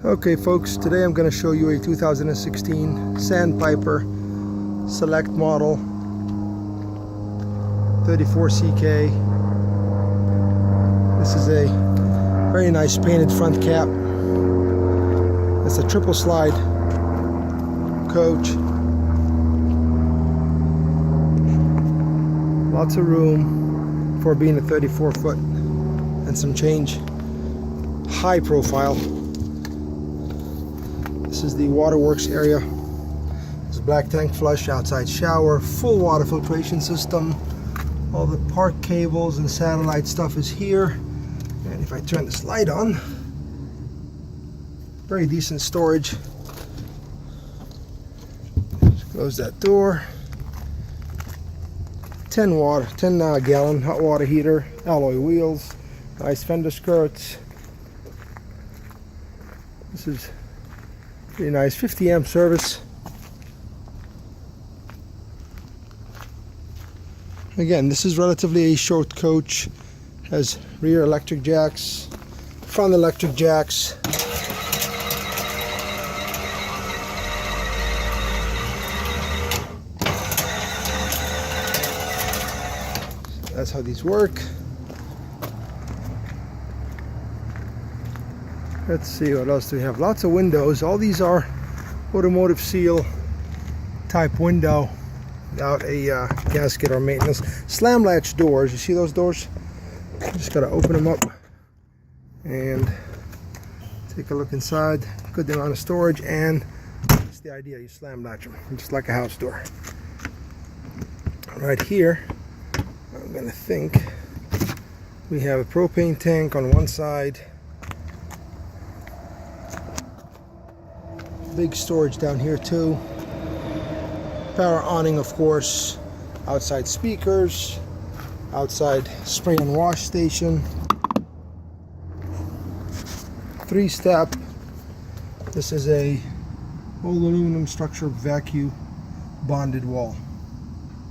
Okay folks, today I'm going to show you a 2016 Sandpiper Select model 34CK. This is a very nice painted front cap. It's a triple slide coach. Lots of room for being a 34 foot and some change. High profile. This is the waterworks area. There's a black tank flush, outside shower, full water filtration system. All the park cables and satellite stuff is here. And if I turn this light on, very decent storage. Just close that door. 10 gallon hot water heater, alloy wheels, nice fender skirts. This is pretty nice, 50 amp service. Again, this is relatively a short coach. Has rear electric jacks, front electric jacks. That's how these work. Let's see, what else do we have? Lots of windows. All these are automotive seal type window without a gasket or maintenance. Slam latch doors. You see those doors? Just gotta open them up and take a look inside. Good amount of storage, and that's the idea. You slam latch them just like a house door. Right here, I'm gonna think we have a propane tank on one side. Big storage down here too. Power awning, of course. Outside speakers. Outside spray and wash station. 3-step. This is a old aluminum structure vacuum bonded wall.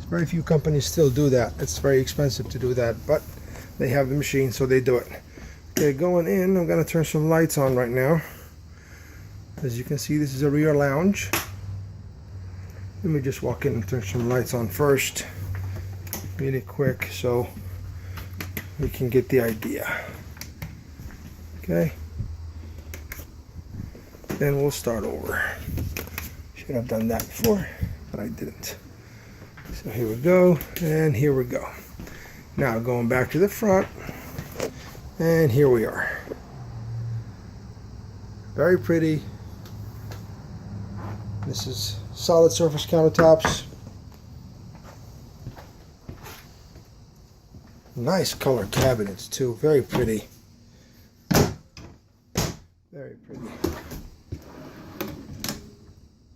Very few companies still do that. It's very expensive to do that, but they have the machine, so they do it. Okay, going in, I'm going to turn some lights on right now. As you can see, this is a rear lounge. Let me just walk in and turn some lights on first. Really quick so we can get the idea. Okay. Then we'll start over. Should have done that before, but I didn't. So here we go, and here we go. Now going back to the front, and here we are. Very pretty. This is solid surface countertops. Nice color cabinets too, very pretty. Very pretty.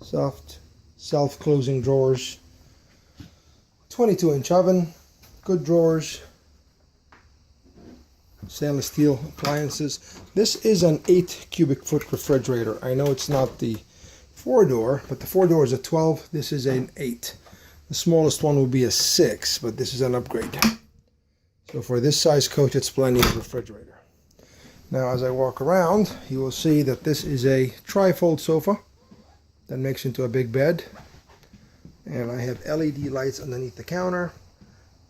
Soft self-closing drawers. 22-inch oven, good drawers. Stainless steel appliances. This is an 8 cubic foot refrigerator. I know it's not the 4-door, but the 4-door is a 12. This is an 8. The smallest one will be a 6, but this is an upgrade. So for this size coach, it's plenty of refrigerator. Now, as I walk around, you will see that this is a tri-fold sofa that makes into a big bed. And I have LED lights underneath the counter,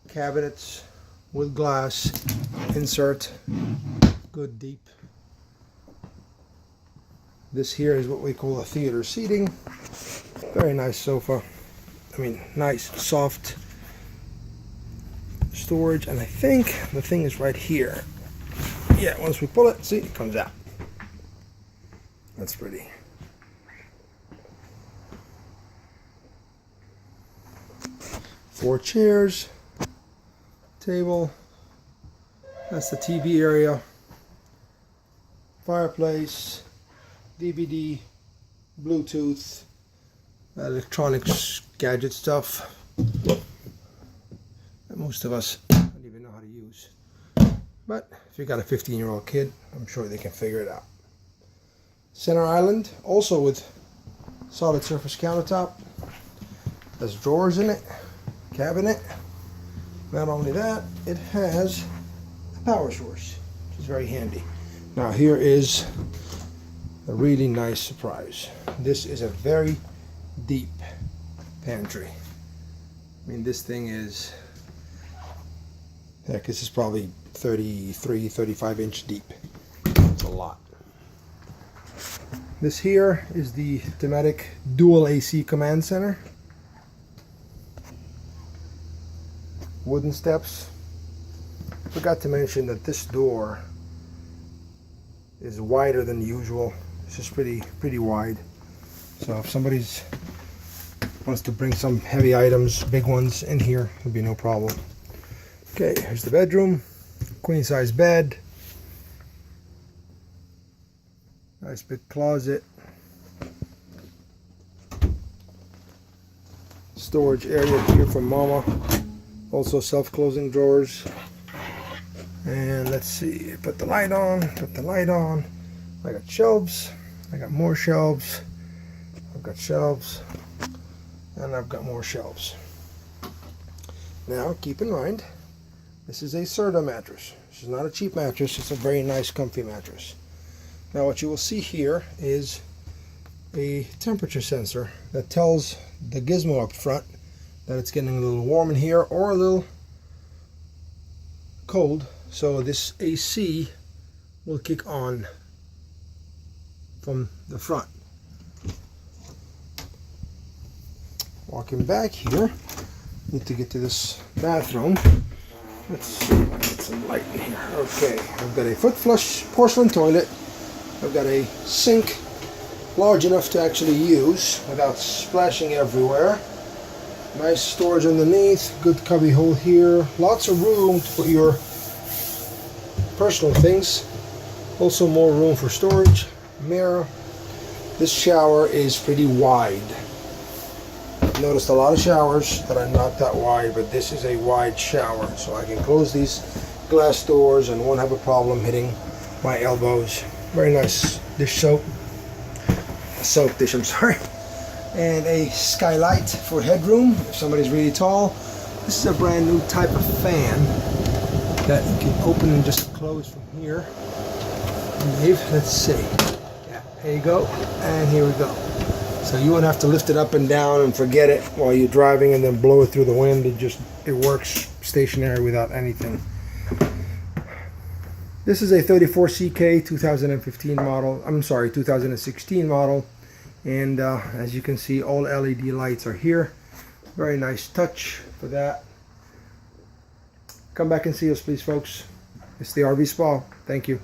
cabinets with glass, insert, good deep. This here is what we call a theater seating. Very nice sofa. I mean, nice, soft storage. And I think the thing is right here. Yeah, once we pull it, see, it comes out. That's pretty. Four chairs, table, that's the TV area, fireplace, DVD, Bluetooth, electronics, gadget stuff that most of us don't even know how to use. But if you got a 15-year-old kid, I'm sure they can figure it out. Center island, also with solid surface countertop. There's drawers in it. Cabinet. Not only that, it has a power source, which is very handy. Now here is a really nice surprise. This is a very deep pantry. I mean, this thing is, heck, this is probably 33, 35 inch deep. It's a lot. This here is the Temecula dual AC command center. Wooden steps. Forgot to mention that this door is wider than usual. It's just pretty wide. So if somebody's wants to bring some heavy items, big ones, in here, it'll be no problem. Okay, here's the bedroom. Queen size bed. Nice big closet. Storage area here for mama. Also self-closing drawers. And let's see, put the light on, I got shelves, I got more shelves, I've got shelves, and I've got more shelves. Now, keep in mind, this is a Serta mattress. This is not a cheap mattress, it's a very nice, comfy mattress. Now, what you will see here is a temperature sensor that tells the gizmo up front that it's getting a little warm in here or a little cold. So this AC will kick on from the front. Walking back here, need to get to this bathroom. Let's see if I get some light in here. Okay, I've got a foot flush porcelain toilet. I've got a sink large enough to actually use without splashing everywhere. Nice storage underneath, good cubby hole here. Lots of room to put your personal things. Also more room for storage. Mirror. This shower is pretty wide. I've noticed a lot of showers that are not that wide, but this is a wide shower, so I can close these glass doors and won't have a problem hitting my elbows. Very nice dish soap. Soap dish, I'm sorry. And a skylight for headroom if somebody's really tall. This is a brand new type of fan that you can open and just close from here. Dave, let's see. Yeah, there you go. And here we go. So you won't have to lift it up and down and forget it while you're driving and then blow it through the wind. It works stationary without anything. This is a 34CK 2015 model. I'm sorry, 2016 model. And as you can see, all LED lights are here. Very nice touch for that. Come back and see us, please, folks. It's the RV Spa. Thank you.